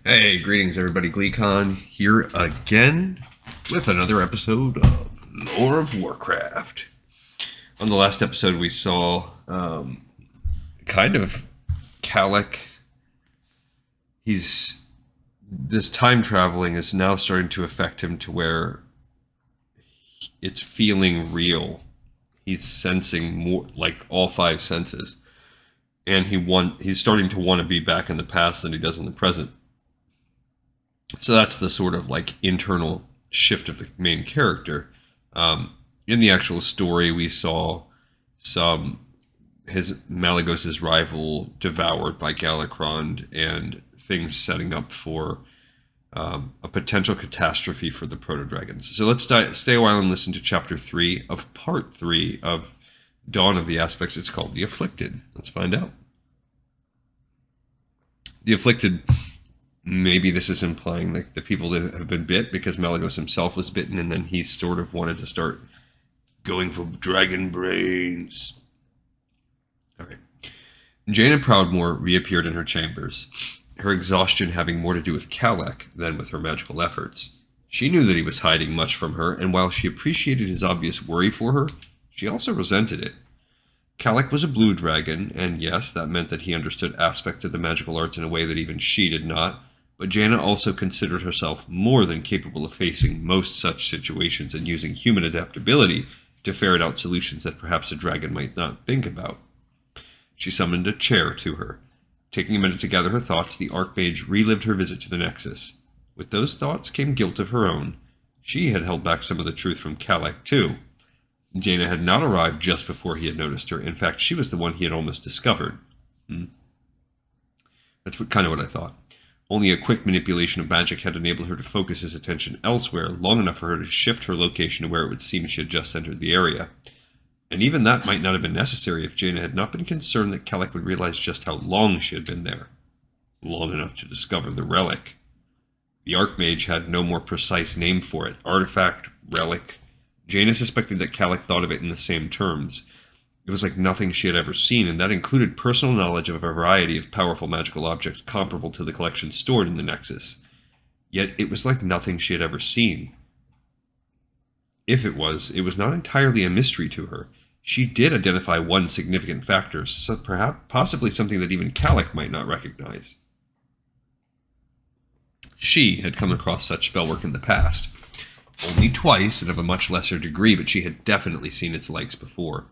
Hey, greetings everybody, GleeCon here again with another episode of Lore of Warcraft. On the last episode we saw kind of Kalik. This time traveling is now starting to affect him to where it's feeling real. He's sensing more, like all five senses. And he's starting to want to be back in the past than he does in the present. So that's the sort of like internal shift of the main character. In the actual story, we saw his Malygos's rival devoured by Galakrond, and things setting up for a potential catastrophe for the proto-dragons. So let's stay a while and listen to chapter 3 of part 3 of Dawn of the Aspects. It's called The Afflicted. Let's find out. The Afflicted, maybe this is implying like the people that have been bit, because Malygos himself was bitten and then he sort of wanted to start going for dragon brains. Okay. Jaina Proudmoore reappeared in her chambers, her exhaustion having more to do with Kalik than with her magical efforts. She knew that he was hiding much from her, and while she appreciated his obvious worry for her, she also resented it. Kalik was a blue dragon, and yes, that meant that he understood aspects of the magical arts in a way that even she did not, but Jaina also considered herself more than capable of facing most such situations and using human adaptability to ferret out solutions that perhaps a dragon might not think about. She summoned a chair to her. Taking a minute to gather her thoughts, the Archmage relived her visit to the Nexus. With those thoughts came guilt of her own. She had held back some of the truth from Kalik, too. Jaina had not arrived just before he had noticed her. In fact, she was the one he had almost discovered. That's kind of what I thought. Only a quick manipulation of magic had enabled her to focus his attention elsewhere, long enough for her to shift her location to where it would seem she had just entered the area. And even that might not have been necessary if Jaina had not been concerned that Kalik would realize just how long she had been there. Long enough to discover the relic. The Archmage had no more precise name for it. Artifact, relic. Jaina suspected that Kalik thought of it in the same terms. It was like nothing she had ever seen, and that included personal knowledge of a variety of powerful magical objects comparable to the collection stored in the Nexus. Yet it was like nothing she had ever seen. If it was not entirely a mystery to her. She did identify one significant factor, so perhaps possibly something that even Kalik might not recognize. She had come across such spellwork in the past. Only twice, and of a much lesser degree, but she had definitely seen its likes before.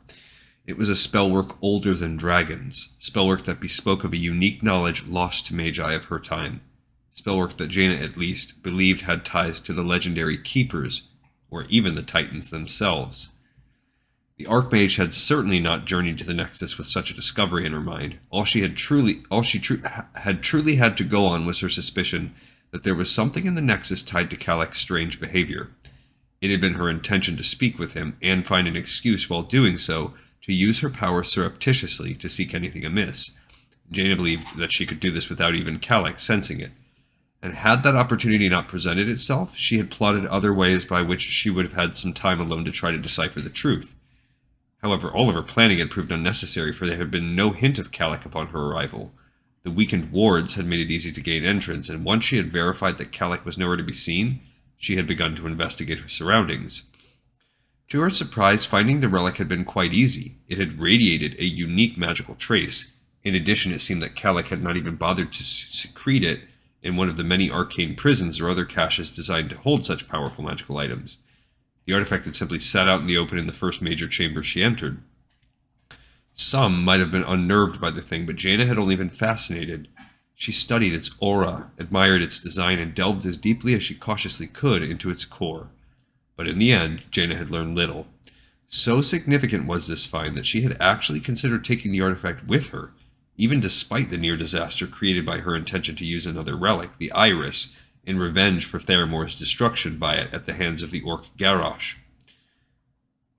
It was a spellwork older than dragons, spellwork that bespoke of a unique knowledge lost to magi of her time, spellwork that Jaina, at least, believed had ties to the legendary Keepers, or even the Titans themselves. The Archmage had certainly not journeyed to the Nexus with such a discovery in her mind. All she had truly had to go on was her suspicion that there was something in the Nexus tied to Kalik's strange behavior. It had been her intention to speak with him, and find an excuse while doing so, to use her power surreptitiously to seek anything amiss. Jaina believed that she could do this without even Kalik sensing it. And had that opportunity not presented itself, she had plotted other ways by which she would have had some time alone to try to decipher the truth. However, all of her planning had proved unnecessary, for there had been no hint of Kalik upon her arrival. The weakened wards had made it easy to gain entrance, and once she had verified that Kalik was nowhere to be seen, she had begun to investigate her surroundings. To her surprise, finding the relic had been quite easy. It had radiated a unique magical trace. In addition, it seemed that Kalik had not even bothered to secrete it in one of the many arcane prisons or other caches designed to hold such powerful magical items. The artifact had simply sat out in the open in the first major chamber she entered. Some might have been unnerved by the thing, but Jaina had only been fascinated. She studied its aura, admired its design, and delved as deeply as she cautiously could into its core. But in the end, Jaina had learned little. So significant was this find that she had actually considered taking the artifact with her, even despite the near disaster created by her intention to use another relic, the Iris, in revenge for Theramore's destruction by it at the hands of the Orc Garrosh.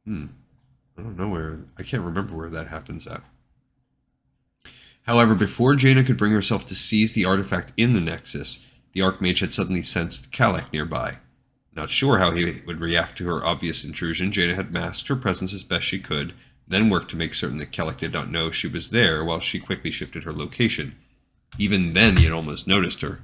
I can't remember where that happens at. However, before Jaina could bring herself to seize the artifact in the Nexus, the Archmage had suddenly sensed Kalik nearby. Not sure how he would react to her obvious intrusion, Jaina had masked her presence as best she could, then worked to make certain that Kalik did not know she was there while she quickly shifted her location. Even then he had almost noticed her.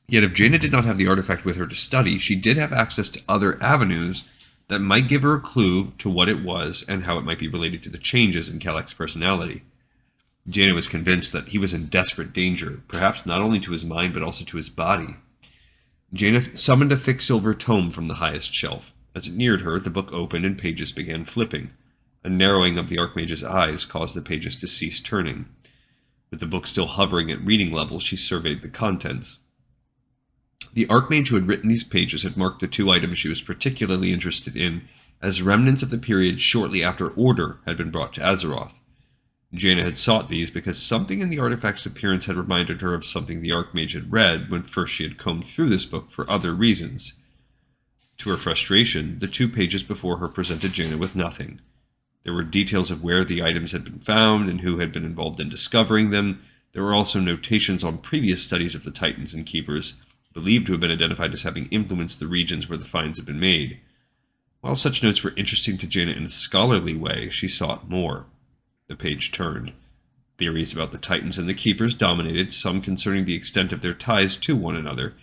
Yet if Jaina did not have the artifact with her to study, she did have access to other avenues that might give her a clue to what it was and how it might be related to the changes in Kalak's personality. Jaina was convinced that he was in desperate danger, perhaps not only to his mind but also to his body. Jaina summoned a thick silver tome from the highest shelf. As it neared her, the book opened and pages began flipping. A narrowing of the Archmage's eyes caused the pages to cease turning. With the book still hovering at reading level, she surveyed the contents. The Archmage who had written these pages had marked the two items she was particularly interested in as remnants of the period shortly after order had been brought to Azeroth. Jaina had sought these because something in the artifact's appearance had reminded her of something the Archmage had read when first she had combed through this book for other reasons. To her frustration, the 2 pages before her presented Jaina with nothing. There were details of where the items had been found and who had been involved in discovering them. There were also notations on previous studies of the Titans and Keepers, believed to have been identified as having influenced the regions where the finds had been made. While such notes were interesting to Jaina in a scholarly way, she sought more. The page turned. Theories about the Titans and the Keepers dominated, some concerning the extent of their ties to one another.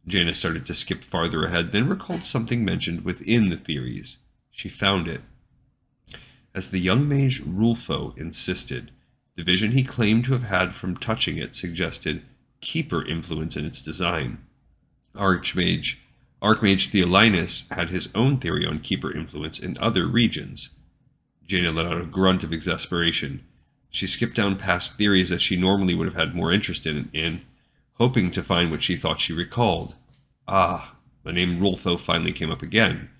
Jaina started to skip farther ahead, then recalled something mentioned within the theories. She found it. As the young mage Rulfo insisted, the vision he claimed to have had from touching it suggested Keeper influence in its design. Archmage Theolinus had his own theory on Keeper influence in other regions. Jaina let out a grunt of exasperation. She skipped down past theories that she normally would have had more interest in, hoping to find what she thought she recalled. Ah, the name Rulfo finally came up again.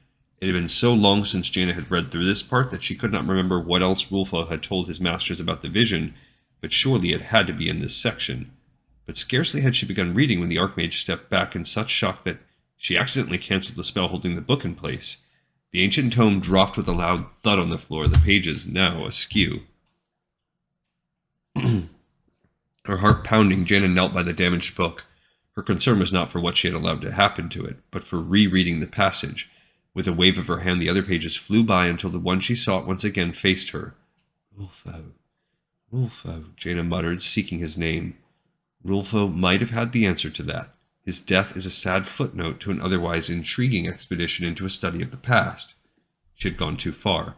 It had been so long since Jaina had read through this part that she could not remember what else Rulfo had told his masters about the vision, but surely it had to be in this section. But scarcely had she begun reading when the Archmage stepped back in such shock that she accidentally cancelled the spell holding the book in place. The ancient tome dropped with a loud thud on the floor, the pages now askew. Her heart pounding, Jaina knelt by the damaged book. Her concern was not for what she had allowed to happen to it, but for rereading the passage. With a wave of her hand, the other pages flew by until the one she sought once again faced her. Rulfo, Rulfo, Jaina muttered, seeking his name. Rulfo might have had the answer to that. His death is a sad footnote to an otherwise intriguing expedition into a study of the past. She had gone too far.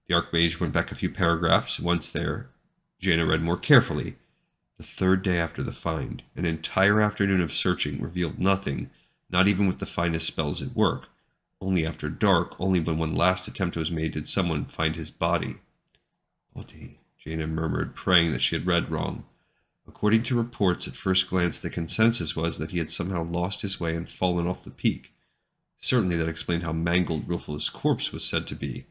The Archmage went back a few paragraphs. Once there, Jaina read more carefully. The 3rd day after the find, an entire afternoon of searching revealed nothing, not even with the finest spells at work. Only after dark, only when one last attempt was made did someone find his body. Body, Jaina murmured, praying that she had read wrong. According to reports, at first glance, the consensus was that he had somehow lost his way and fallen off the peak. Certainly that explained how mangled Rulfo's corpse was said to be.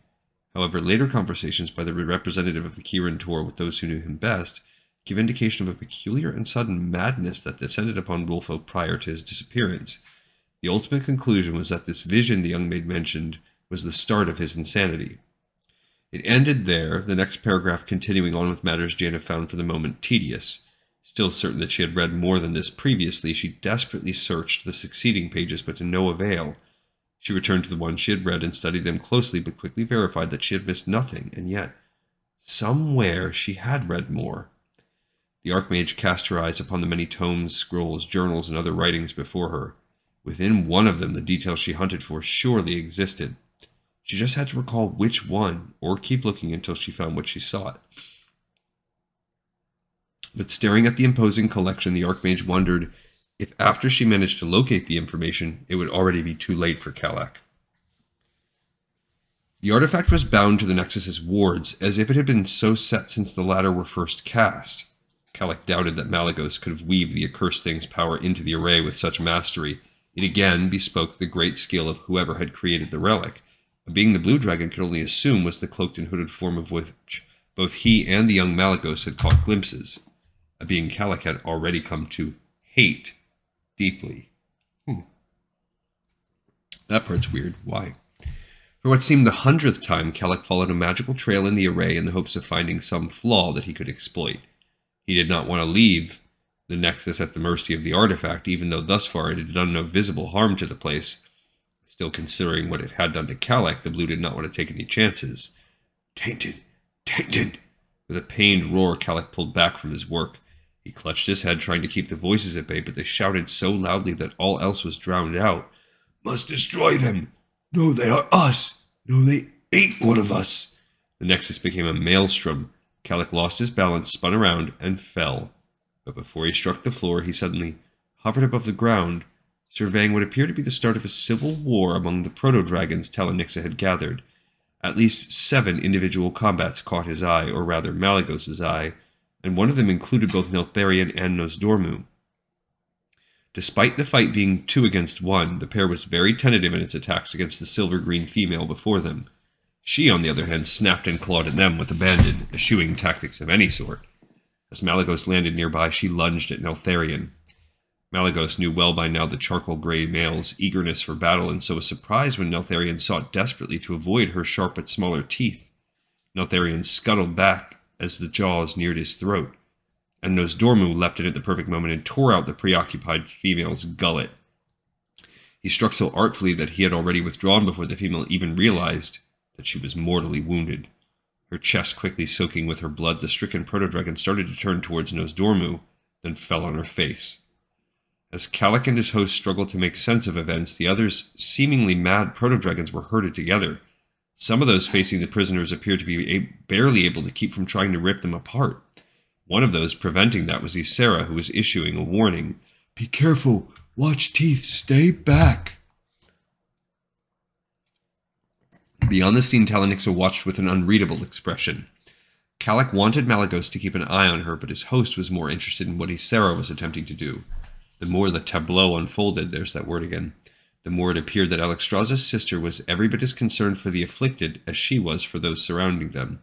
However, later conversations by the representative of the Kirin Tor with those who knew him best give indication of a peculiar and sudden madness that descended upon Rulfo prior to his disappearance. The ultimate conclusion was that this vision the young maid mentioned was the start of his insanity. It ended there, the next paragraph continuing on with matters Jaina found for the moment tedious. Still certain that she had read more than this previously, she desperately searched the succeeding pages, but to no avail. She returned to the ones she had read and studied them closely, but quickly verified that she had missed nothing, and yet, somewhere she had read more. The Archmage cast her eyes upon the many tomes, scrolls, journals, and other writings before her. Within one of them, the details she hunted for surely existed. She just had to recall which one, or keep looking until she found what she sought. But staring at the imposing collection, the Archmage wondered if after she managed to locate the information, it would already be too late for Kalak. The artifact was bound to the Nexus's wards, as if it had been so set since the latter were first cast. Kalak doubted that Malygos could have weaved the accursed thing's power into the array with such mastery. It again bespoke the great skill of whoever had created the relic, a being the Blue Dragon could only assume was the cloaked and hooded form of which both he and the young Malygos had caught glimpses, a being Kalak had already come to hate deeply. That part's weird. Why? For what seemed the 100th time, Kalak followed a magical trail in the array in the hopes of finding some flaw that he could exploit. He did not want to leave the Nexus at the mercy of the artifact, even though thus far it had done no visible harm to the place. Still, considering what it had done to Kalak, the Blue did not want to take any chances. Tainted! Tainted! With a pained roar, Kalak pulled back from his work. He clutched his head, trying to keep the voices at bay, but they shouted so loudly that all else was drowned out. "Must destroy them! No, they are us! No, they ate one of us!" The nexus became a maelstrom. Calic lost his balance, spun around, and fell. But before he struck the floor, he suddenly hovered above the ground, surveying what appeared to be the start of a civil war among the proto-dragons Talanixa had gathered. At least 7 individual combats caught his eye, or rather Malygos's eye, and one of them included both Neltharion and Nosdormu. Despite the fight being 2 against 1, the pair was very tentative in its attacks against the silver-green female before them. She, on the other hand, snapped and clawed at them with abandon, eschewing tactics of any sort. As Malygos landed nearby, she lunged at Neltharion. Malygos knew well by now the charcoal-gray male's eagerness for battle, and so was surprised when Neltharion sought desperately to avoid her sharp but smaller teeth. Neltharion scuttled back as the jaws neared his throat, and Nosdormu leapt in at the perfect moment and tore out the preoccupied female's gullet. He struck so artfully that he had already withdrawn before the female even realized that she was mortally wounded. Her chest quickly soaking with her blood, the stricken proto-dragon started to turn towards Nosdormu, then fell on her face. As Calic and his host struggled to make sense of events, the others seemingly mad proto-dragons were herded together. Some of those facing the prisoners appeared to be barely able to keep from trying to rip them apart. One of those preventing that was Ysera, who was issuing a warning. "Be careful! Watch teeth! Stay back!" Beyond the scene, Talanixa watched with an unreadable expression. Calic wanted Malygos to keep an eye on her, but his host was more interested in what Ysera was attempting to do. The more the tableau unfolded, there's that word again, the more it appeared that Alexstrasza's sister was every bit as concerned for the afflicted as she was for those surrounding them.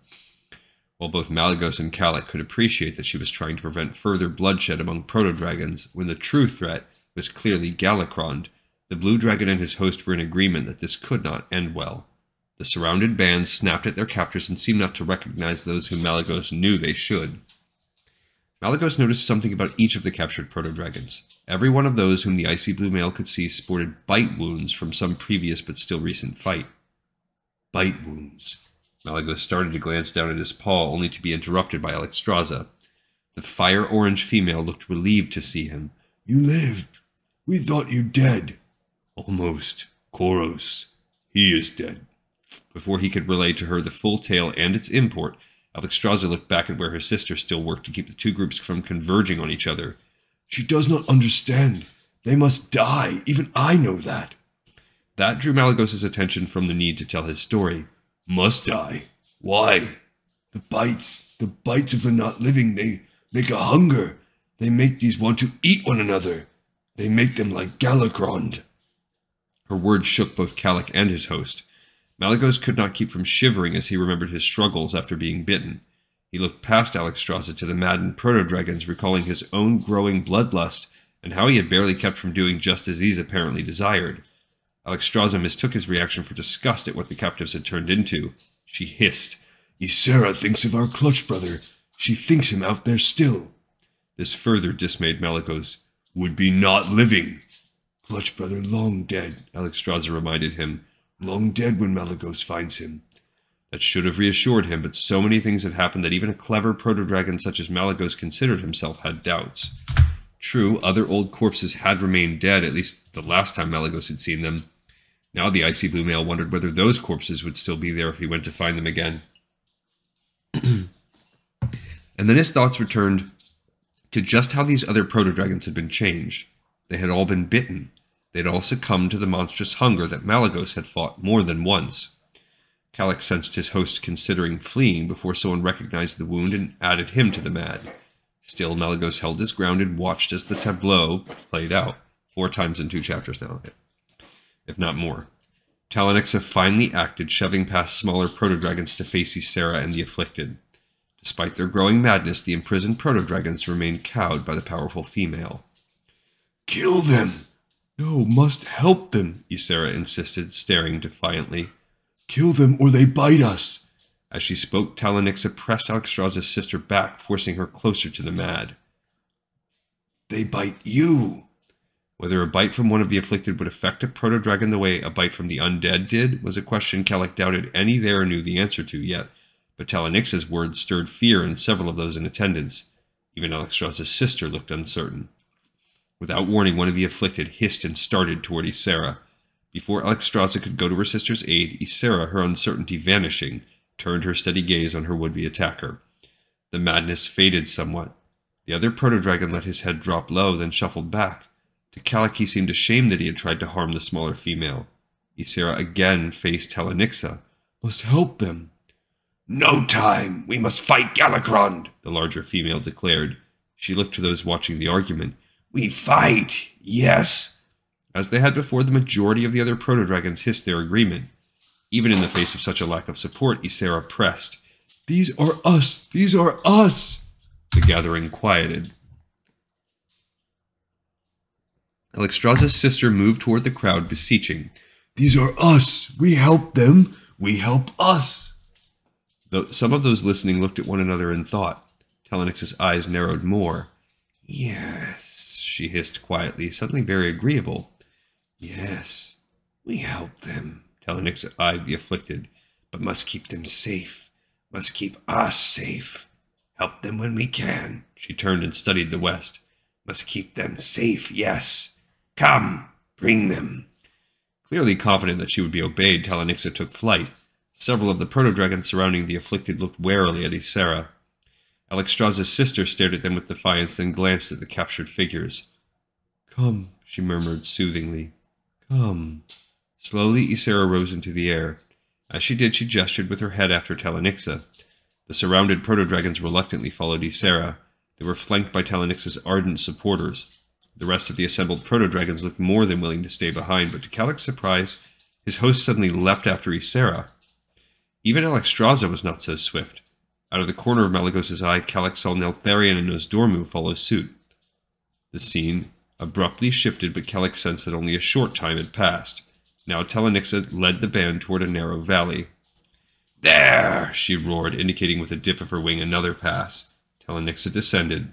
While both Malygos and Calic could appreciate that she was trying to prevent further bloodshed among proto-dragons, when the true threat was clearly Galakrond, the blue dragon and his host were in agreement that this could not end well. The surrounded band snapped at their captors and seemed not to recognize those whom Malygos knew they should. Malygos noticed something about each of the captured proto-dragons. Every one of those whom the icy blue male could see sported bite wounds from some previous but still recent fight. Bite wounds. Malygos started to glance down at his paw, only to be interrupted by Alexstrasza. The fire-orange female looked relieved to see him. "You lived. We thought you dead." "Almost. Koros. He is dead." Before he could relay to her the full tale and its import, Alexstrasza looked back at where her sister still worked to keep the two groups from converging on each other. "She does not understand. They must die. Even I know that." That drew Malygos' attention from the need to tell his story. "Must die? Why?" The bites of the not living, they make a hunger. They make these want to eat one another. They make them like Galakrond." Her words shook both Calic and his host. Malygos could not keep from shivering as he remembered his struggles after being bitten. He looked past Alexstrasza to the maddened proto-dragons, recalling his own growing bloodlust and how he had barely kept from doing just as these apparently desired. Alexstrasza mistook his reaction for disgust at what the captives had turned into. She hissed, "Ysera thinks of our clutch brother. She thinks him out there still." This further dismayed Malygos. "Would be not living." "Clutch brother long dead," Alexstrasza reminded him. "Long dead when Malygos finds him." That should have reassured him, but so many things had happened that even a clever proto-dragon such as Malygos considered himself had doubts. True, other old corpses had remained dead, at least the last time Malygos had seen them. Now the icy blue male wondered whether those corpses would still be there if he went to find them again. And then his thoughts returned to just how these other proto-dragons had been changed. They had all been bitten. They had all succumbed to the monstrous hunger that Malygos had fought more than once. Calic sensed his host considering fleeing before someone recognized the wound and added him to the mad. Still, Malygos held his ground and watched as the tableau played out. 4 times in 2 chapters now, if not more. Talanixa finally acted, shoving past smaller proto-dragons to face Ysera and the Afflicted. Despite their growing madness, the imprisoned proto-dragons remained cowed by the powerful female. "Kill them!" "No, must help them," Ysera insisted, staring defiantly. "Kill them or they bite us." As she spoke, Talanixa pressed Alexstrasza's sister back, forcing her closer to the mad. "They bite you." Whether a bite from one of the Afflicted would affect a proto-dragon the way a bite from the undead did was a question Calic doubted any there knew the answer to yet, but Talanixa's words stirred fear in several of those in attendance. Even Alexstrasza's sister looked uncertain. Without warning, one of the afflicted hissed and started toward Ysera. Before Alexstrasza could go to her sister's aid, Ysera, her uncertainty vanishing, turned her steady gaze on her would-be attacker. The madness faded somewhat. The other proto-dragon let his head drop low, then shuffled back. To Kalik he seemed ashamed that he had tried to harm the smaller female. Ysera again faced Telenixa. "Must help them." "No time! We must fight Galakrond!" the larger female declared. She looked to those watching the argument. "We fight, yes!" As they had before, the majority of the other proto-dragons hissed their agreement. Even in the face of such a lack of support, Ysera pressed. "These are us! These are us!" The gathering quieted. Alexstrasza's sister moved toward the crowd, beseeching. "These are us! We help them! We help us!" Though some of those listening looked at one another in thought. Telenix's eyes narrowed more. "Yes," she hissed quietly, suddenly very agreeable. "Yes, we help them." Telenixa eyed the afflicted. "But must keep them safe. Must keep us safe. Help them when we can." She turned and studied the west. "Must keep them safe, yes. Come, bring them." Clearly confident that she would be obeyed, Telenixa took flight. Several of the proto-dragons surrounding the afflicted looked warily at Ysera. Alexstrasza's sister stared at them with defiance, then glanced at the captured figures. "Come," she murmured soothingly. "Come." Slowly, Ysera rose into the air. As she did, she gestured with her head after Telenixa. The surrounded proto-dragons reluctantly followed Ysera. They were flanked by Telenix's ardent supporters. The rest of the assembled proto-dragons looked more than willing to stay behind, but to Kalik's surprise, his host suddenly leapt after Ysera. Even Alexstrasza was not so swift. Out of the corner of Malygos's eye, Kalik saw Neltharion and Nosdormu follow suit. The scene abruptly shifted, but Kalik sensed that only a short time had passed. Now Telenixa led the band toward a narrow valley. "There!" she roared, indicating with a dip of her wing another pass. Telenixa descended.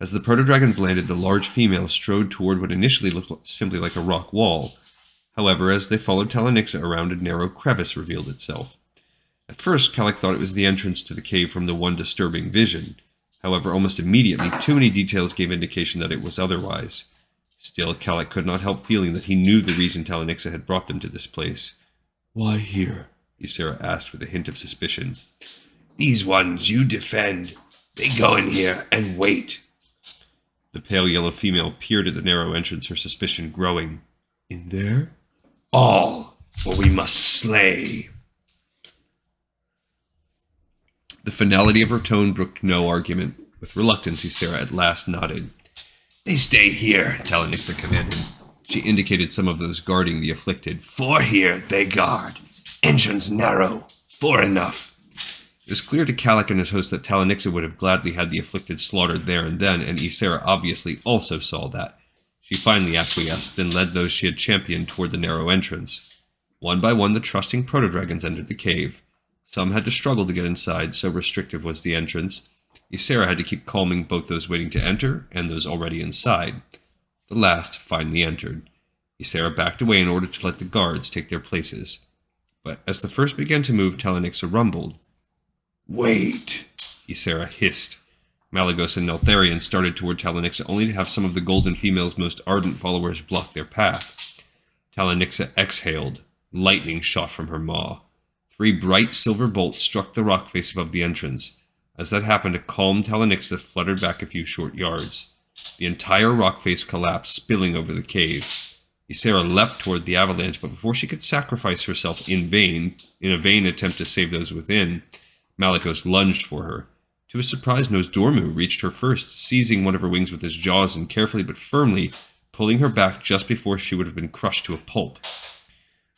As the proto-dragons landed, the large female strode toward what initially looked simply like a rock wall. However, as they followed Telenixa, around a narrow crevice revealed itself. At first, Kalik thought it was the entrance to the cave from the one disturbing vision. However, almost immediately, too many details gave indication that it was otherwise. Still, Kalik could not help feeling that he knew the reason Telenixa had brought them to this place. "Why here?" Ysera asked with a hint of suspicion. "These ones you defend. They go in here and wait." The pale yellow female peered at the narrow entrance, her suspicion growing. "In there?" "All, or we must slay." The finality of her tone brooked no argument. With reluctance, Ysera at last nodded. "They stay here," Telenixa commanded. She indicated some of those guarding the afflicted. "Four here they guard. Entrance narrow. Four enough." It was clear to Kalik and his host that Telenixa would have gladly had the afflicted slaughtered there and then, and Ysera obviously also saw that. She finally acquiesced, then led those she had championed toward the narrow entrance. One by one, the trusting proto-dragons entered the cave. Some had to struggle to get inside, so restrictive was the entrance. Ysera had to keep calming both those waiting to enter and those already inside. The last finally entered. Ysera backed away in order to let the guards take their places. But as the first began to move, Telenixa rumbled. "Wait," Ysera hissed. Malygos and Neltharion started toward Telenixa, only to have some of the golden female's most ardent followers block their path. Telenixa exhaled. Lightning shot from her maw. 3 bright silver bolts struck the rock face above the entrance. As that happened, a calm Telenixa fluttered back a few short yards. The entire rock face collapsed, spilling over the cave. Ysera leapt toward the avalanche, but before she could sacrifice herself in a vain attempt to save those within, Malygos lunged for her. To his surprise, Nosdormu reached her first, seizing one of her wings with his jaws and carefully but firmly pulling her back just before she would have been crushed to a pulp.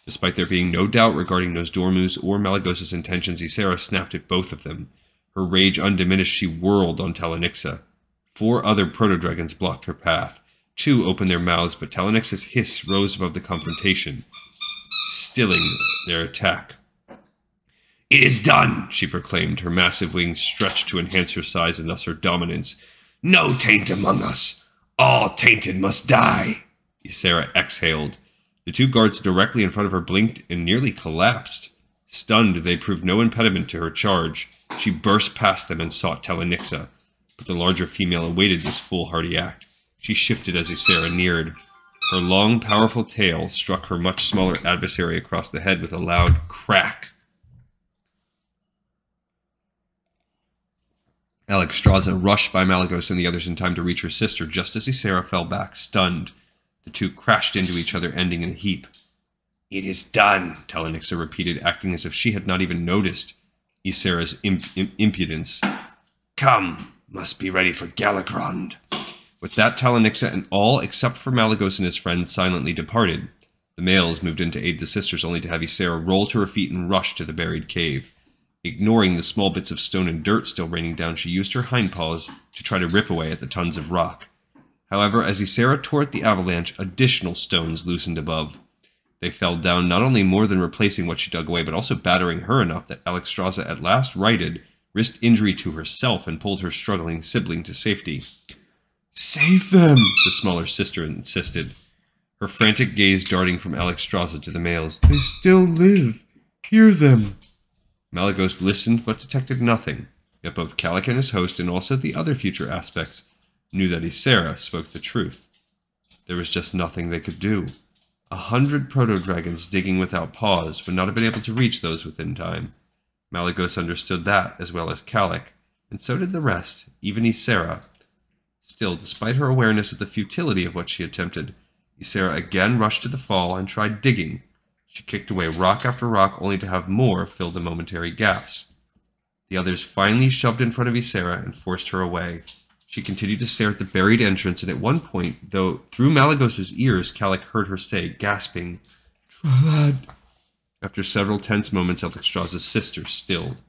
Despite there being no doubt regarding Nosdormu's or Malygos' intentions, Ysera snapped at both of them. Her rage undiminished, she whirled on Telenixa. 4 other proto-dragons blocked her path. 2 opened their mouths, but Telenixa's hiss rose above the confrontation, stilling their attack. "It is done," she proclaimed, her massive wings stretched to enhance her size and thus her dominance. "No taint among us. All tainted must die." Ysera exhaled. The 2 guards directly in front of her blinked and nearly collapsed. Stunned, they proved no impediment to her charge. She burst past them and sought Telenixa. but the larger female awaited this foolhardy act. She shifted as Ysera neared. Her long, powerful tail struck her much smaller adversary across the head with a loud crack. Alexstrasza rushed by Malygos and the others in time to reach her sister just as Ysera fell back, stunned. The two crashed into each other, ending in a heap. "It is done," Talanixa repeated, acting as if she had not even noticed Ysera's impudence. "Come, must be ready for Galakrond." With that, Talanixa and all except for Malygos and his friends silently departed. The males moved in to aid the sisters, only to have Ysera roll to her feet and rush to the buried cave. Ignoring the small bits of stone and dirt still raining down, she used her hindpaws to try to rip away at the tons of rock. However, as Ysera tore at the avalanche, additional stones loosened above. They fell down, not only more than replacing what she dug away, but also battering her enough that Alexstrasza at last righted, risked injury to herself, and pulled her struggling sibling to safety. "Save them!" the smaller sister insisted, her frantic gaze darting from Alexstrasza to the males. "They still live! Hear them!" Malygos listened but detected nothing, yet both Kalik and his host, and also the other future aspects, knew that Ysera spoke the truth. There was just nothing they could do. 100 proto-dragons digging without pause would not have been able to reach those within time. Malygos understood that as well as Kalik, and so did the rest, even Ysera. Still, despite her awareness of the futility of what she attempted, Ysera again rushed to the fall and tried digging. She kicked away rock after rock, only to have more fill the momentary gaps. The others finally shoved in front of Ysera and forced her away. She continued to stare at the buried entrance, and at one point, though through Malygos' ears, Kalik heard her say, gasping, "Tralad." After several tense moments, Alexstrasza's sister stilled.